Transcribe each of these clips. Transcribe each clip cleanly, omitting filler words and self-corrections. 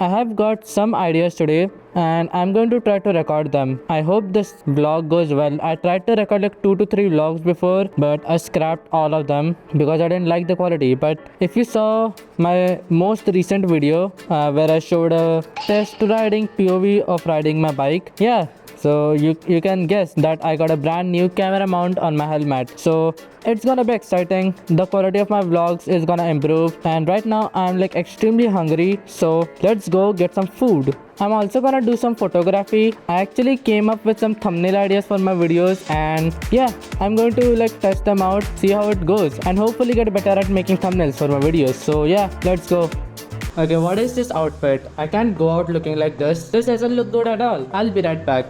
I have got some ideas today and I'm going to try to record them. I hope this vlog goes well. I tried to record like 2 to 3 vlogs before, but I scrapped all of them because I didn't like the quality. But if you saw my most recent video where I showed a test riding POV of riding my bike, yeah, so you can guess that I got a brand new camera mount on my helmet. So it's gonna be exciting. The quality of my vlogs is gonna improve, and right now I'm like extremely hungry, so let's go get some food. I'm also gonna do some photography. I actually came up with some thumbnail ideas for my videos, and yeah, I'm going to like test them out, see how it goes, and hopefully get better at making thumbnails for my videos. So yeah, let's go. Okay, what is this outfit? I can't go out looking like this. This doesn't look good at all. I'll be right back.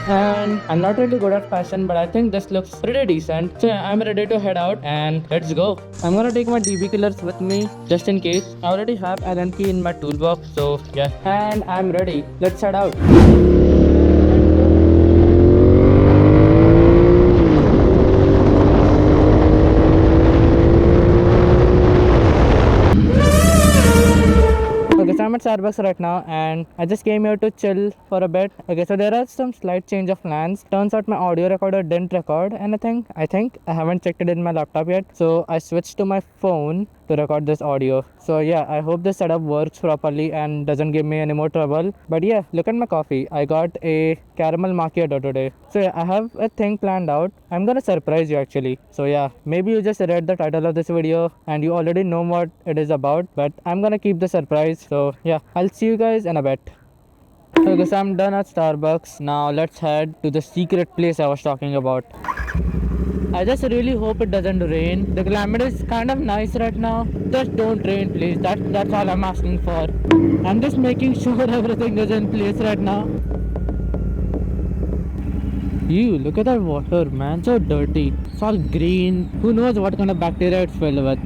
And I'm not really good at fashion, but I think this looks pretty decent. So yeah, I'm ready to head out and let's go. I'm gonna take my DB killers with me just in case. I already have LMP in my toolbox, so yeah. And I'm ready. Let's head out. Okay, so I'm at Starbucks right now and I just came here to chill for a bit. Okay, so there are some slight change of plans. Turns out my audio recorder didn't record anything. I think I haven't checked it in my laptop yet. So I switched to my phone to record this audio. So yeah, I hope this setup works properly and doesn't give me any more trouble. But yeah, look at my coffee. I got a caramel macchiato today. So yeah, I have a thing planned out. I'm gonna surprise you actually. So yeah, maybe you just read the title of this video and you already know what it is about, but I'm gonna keep the surprise. So yeah, I'll see you guys in a bit. Okay, so I'm done at Starbucks. Now let's head to the secret place I was talking about. I just really hope it doesn't rain. The climate is kind of nice right now. Just don't rain, please. That's all I'm asking for. I'm just making sure everything is in place right now. Ew, look at that water, man. So dirty. It's all green. Who knows what kind of bacteria it's filled with.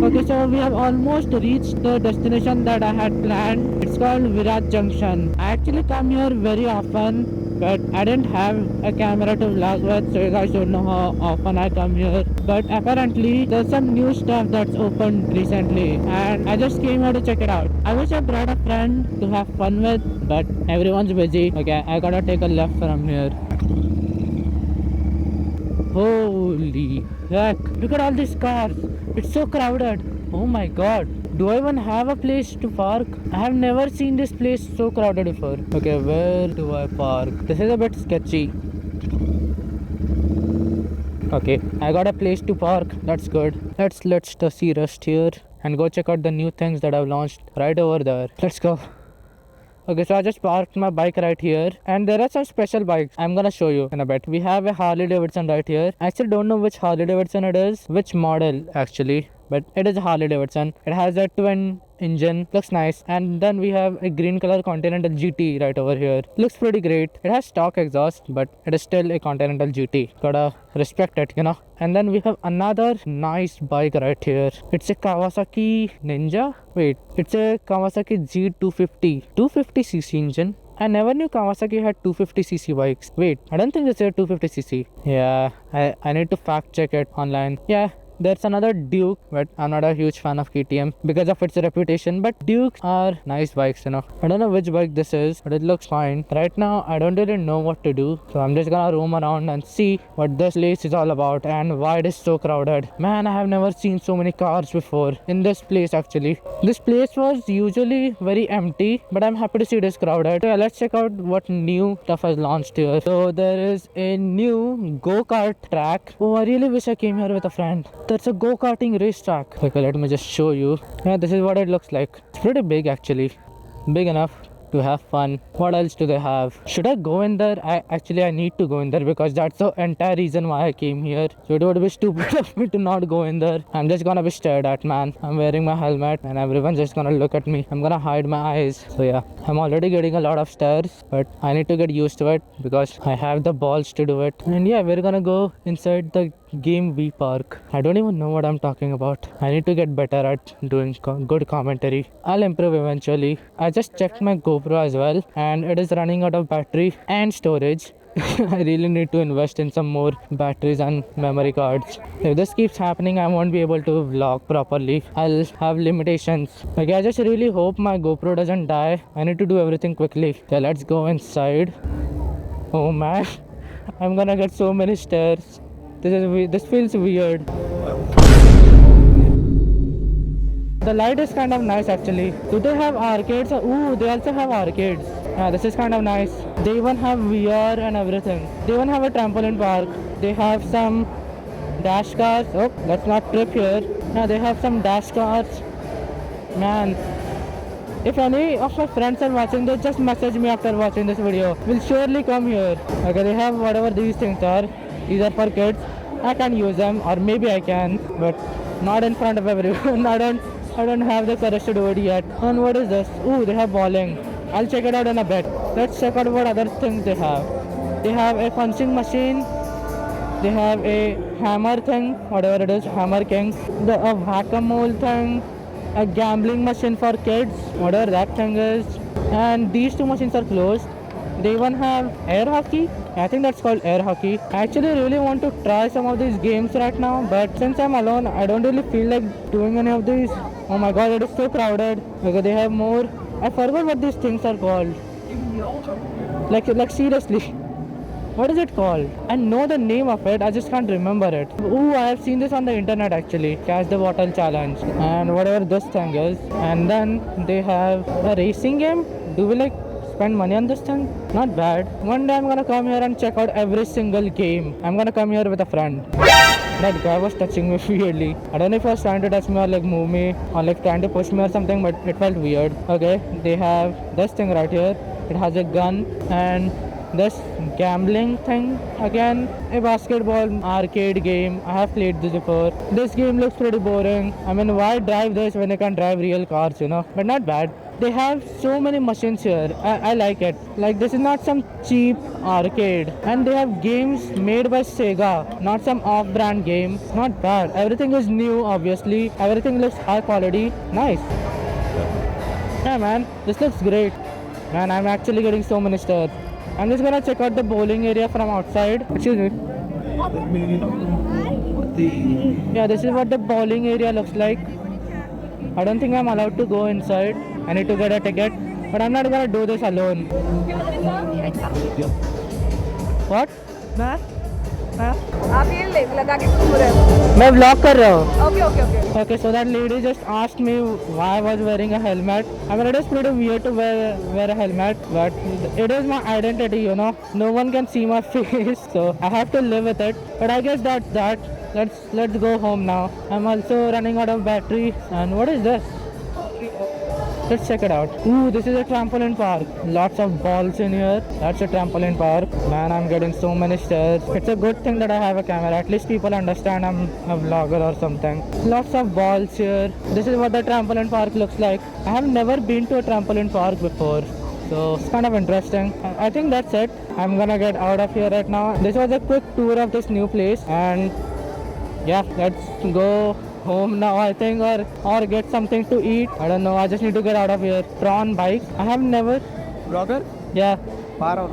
Okay, so we have almost reached the destination that I had planned. It's called Virat Junction. I actually come here very often, but I didn't have a camera to vlog with, so you guys don't know how often I come here. But apparently, there's some new stuff that's opened recently, and I just came here to check it out. I wish I brought a friend to have fun with, but everyone's busy. Okay, I gotta take a left from here. Holy heck, look at all these cars. It's so crowded. Oh my god. Do I even have a place to park? I have never seen this place so crowded before. Okay, where do I park? This is a bit sketchy. Okay, I got a place to park. That's good. Let's the sea rest here and go check out the new things that I've launched right over there. Let's go. Okay, so I just parked my bike right here and there are some special bikes I'm gonna show you in a bit. We have a Harley Davidson right here. I actually don't know which Harley Davidson it is, which model actually, but it is a Harley Davidson. It has a twin engine, looks nice. And then we have a green color Continental GT right over here. Looks pretty great. It has stock exhaust, but it is still a Continental GT. Gotta respect it, you know. And then we have another nice bike right here. It's a Kawasaki Ninja. Wait, it's a Kawasaki G250 250cc engine. I never knew Kawasaki had 250cc bikes. Wait, I don't think this is a 250cc. Yeah, I need to fact check it online. Yeah, there's another Duke, but I'm not a huge fan of KTM because of its reputation. But Dukes are nice bikes, you know. I don't know which bike this is, but it looks fine. Right now, I don't really know what to do. So I'm just gonna roam around and see what this place is all about and why it is so crowded. Man, I have never seen so many cars before in this place actually. This place was usually very empty, but I'm happy to see it is crowded. So yeah, let's check out what new stuff has launched here. So there is a new go-kart track. Oh, I really wish I came here with a friend. There's a go-karting racetrack. Okay, let me just show you. Yeah, this is what it looks like. It's pretty big actually. Big enough to have fun. What else do they have? Should I go in there? I need to go in there because that's the entire reason why I came here. So it would be stupid of me to not go in there. I'm just gonna be stared at, man. I'm wearing my helmet and everyone's just gonna look at me. I'm gonna hide my eyes. So yeah, I'm already getting a lot of stares, but I need to get used to it because I have the balls to do it. And yeah, we're gonna go inside the Game V Park. I don't even know what I'm talking about. I need to get better at doing good commentary. I'll improve eventually. I just checked my GoPro as well and it is running out of battery and storage. I really need to invest in some more batteries and memory cards. If this keeps happening, I won't be able to vlog properly. I'll have limitations. Okay, I just really hope my GoPro doesn't die. I need to do everything quickly. Okay, let's go inside. Oh man, I'm gonna get so many stairs. This feels weird. The light is kind of nice actually. Do they have arcades? Ooh, they also have arcades. Yeah, this is kind of nice. They even have VR and everything. They even have a trampoline park. They have some dash cars. Oh, let's not trip here. Yeah, they have some dash cars. Man, if any of my friends are watching this, just message me after watching this video. We'll surely come here. Okay, they have whatever these things are. These are for kids. I can use them, or maybe I can, but not in front of everyone. I don't have the courage to do it yet. And what is this? Ooh, they have bowling. I'll check it out in a bit. Let's check out what other things they have. They have a punching machine. They have a hammer thing, whatever it is, Hammer King. A whack-a-mole thing. A gambling machine for kids, whatever that thing is. And these two machines are closed. They even have air hockey. I think that's called air hockey. I actually really want to try some of these games right now, but since I'm alone, I don't really feel like doing any of these. Oh my god, it is so crowded. Okay, they have more. I forgot what these things are called. Like seriously. What is it called? I know the name of it, I just can't remember it. Ooh, I have seen this on the internet actually. Catch the bottle challenge. And whatever this thing is. And then they have a racing game. Do we like spend money on this thing? Not bad. One day I'm gonna come here and check out every single game. I'm gonna come here with a friend. That guy was touching me weirdly. I don't know if he was trying to touch me or like move me or like trying to push me or something, but it felt weird. Okay, they have this thing right here. It has a gun and this gambling thing. Again, a basketball arcade game. I have played this before. This game looks pretty boring. I mean, why drive this when I can drive real cars, you know? But not bad. They have so many machines here. I like it. Like, this is not some cheap arcade. And they have games made by Sega, not some off-brand game. Not bad. Everything is new, obviously. Everything looks high quality. Nice. Yeah, man. This looks great. Man, I'm actually getting so many stars. I'm just gonna check out the bowling area from outside. Excuse me. Yeah, this is what the bowling area looks like. I don't think I'm allowed to go inside. I need to get a ticket. But I'm not gonna do this alone. What? आप ये लगा के घूम रहे हो? मैं vlog कर रहा हूँ. Okay. Okay, so that lady just asked me why I was wearing a helmet. I mean, it is pretty weird to wear a helmet, but it is my identity, you know. No one can see my face, so I have to live with it. But I guess that's that. Let's go home now. I'm also running out of battery. And what is this? Let's check it out. Ooh, this is a trampoline park. Lots of balls in here. That's a trampoline park. Man, I'm getting so many stairs. It's a good thing that I have a camera. At least people understand I'm a vlogger or something. Lots of balls here. This is what the trampoline park looks like. I have never been to a trampoline park before, so it's kind of interesting. I think that's it. I'm gonna get out of here right now. This was a quick tour of this new place, and yeah, let's go home now, I think, or get something to eat. I don't know. I just need to get out of here. Tron bike. I have never. Blogger Yeah. पार हो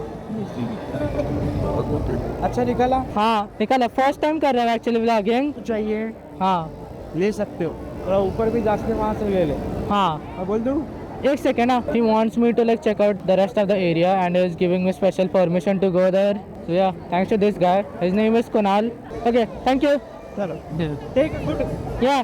अच्छा निकला हाँ निकाला. First time कर रहा हूँ actually vlogging. चाहिए हाँ ले सकते हो और ऊपर भी जाके वहाँ से ले ले हाँ. मैं बोल दूँ एक सेकेंड ना. He wants me to like check out the rest of the area and is giving me special permission to go there. So yeah, thanks to this guy. His name is Kunal. Okay, thank you. चलो take good Yeah.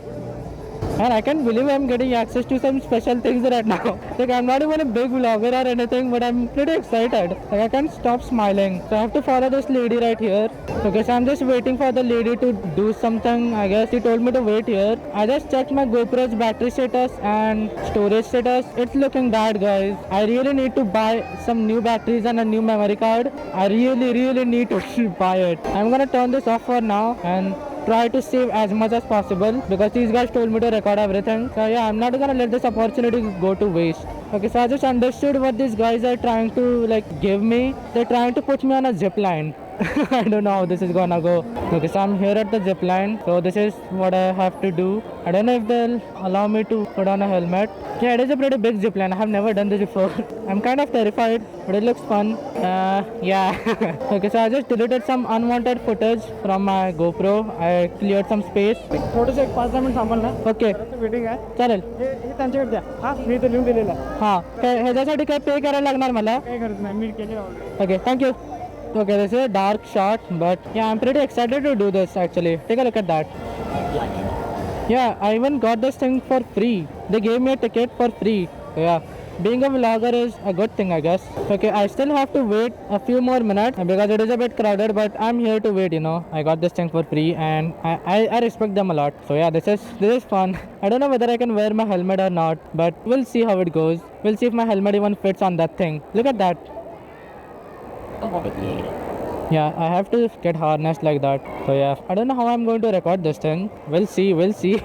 And I can't believe I'm getting access to some special things right now. Like, I'm not even a big vlogger or anything, but I'm pretty excited. Like, I can't stop smiling. So I have to follow this lady right here. Okay, so I'm just waiting for the lady to do something. I guess she told me to wait here. I just checked my GoPro's battery status and storage status. It's looking bad, guys. I really need to buy some new batteries and a new memory card. I really need to buy it. I'm gonna turn this off for now and try to save as much as possible because these guys told me to record everything. So yeah, I'm not gonna let this opportunity go to waste. Okay, so I just understood what these guys are trying to like give me. They're trying to put me on a zip line. I don't know how this is gonna go. Okay, so I'm here at the zip line. So this is what I have to do. I don't know if they'll allow me to put on a helmet. Yeah, it is a pretty big zip line. I have never done this before. I'm kind of terrified, but it looks fun. Yeah. Okay, so I just deleted some unwanted footage from my GoPro. I cleared some space. थोडंसं एक 5-10 minute थांबाल ना Okay, waiting आहे चालेल. हे त्यांच्याकडे द्या हा मी तर लिहून दिलेला आहे. हां, काय ह्याच्यासाठी काय पे करायला लागणार मला? काही गरज नाही मी केले already. Okay, thank you. Okay, this is a dark shot, but yeah, I'm pretty excited to do this actually. Take a look at that. Yeah, I even got this thing for free. They gave me a ticket for free. So yeah, being a vlogger is a good thing, I guess. Okay, I still have to wait a few more minutes because it is a bit crowded, but I'm here to wait, you know. I got this thing for free and I respect them a lot. So yeah, this is fun. I don't know whether I can wear my helmet or not, but we'll see how it goes. We'll see if my helmet even fits on that thing. Look at that. Yeah, I have to get harnessed like that. So yeah, I don't know how I'm going to record this thing. We'll see.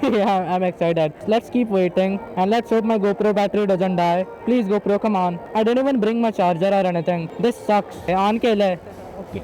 Yeah, I'm excited. Let's keep waiting and let's hope my GoPro battery doesn't die. Please GoPro, come on. I didn't even bring my charger or anything. This sucks. On ke liye. Okay.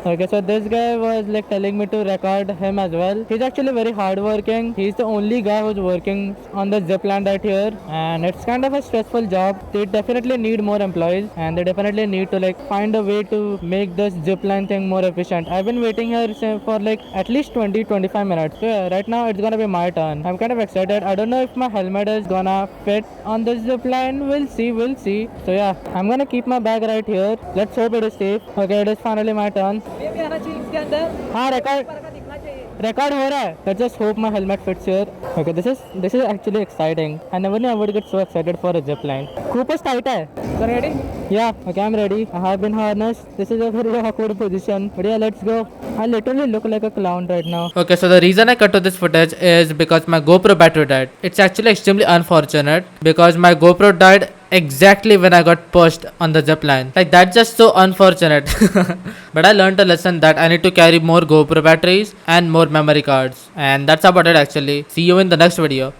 Okay, so this guy was like telling me to record him as well. He's actually very hardworking. He's the only guy who's working on the zip line right here, and it's kind of a stressful job. They definitely need more employees, and they definitely need to like find a way to make this zip line thing more efficient. I've been waiting here for like at least 20-25 minutes. So yeah, right now it's gonna be my turn. I'm kind of excited. I don't know if my helmet is gonna fit on this zip line. We'll see. So yeah, I'm gonna keep my bag right here. Let's hope it is safe. Okay, it is finally my turn. ये भी आना चाहिए इसके अंदर हाँ record ऊपर का दिखना चाहिए record हो रहा है. Let's just hope my helmet fits here. Okay, this is actually exciting. I never knew I would get so excited for a zip line. खूप tight है. So ready? Yeah, okay, I'm ready. I have been harnessed. This is a very awkward position. But yeah, let's go. I literally look like a clown right now. Okay, so the reason I cut to this footage is because my GoPro battery died. It's actually extremely unfortunate because my GoPro died exactly when I got pushed on the zip line. Like, that's just so unfortunate. But I learned a lesson that I need to carry more GoPro batteries and more memory cards. And that's about it actually. See you in the next video.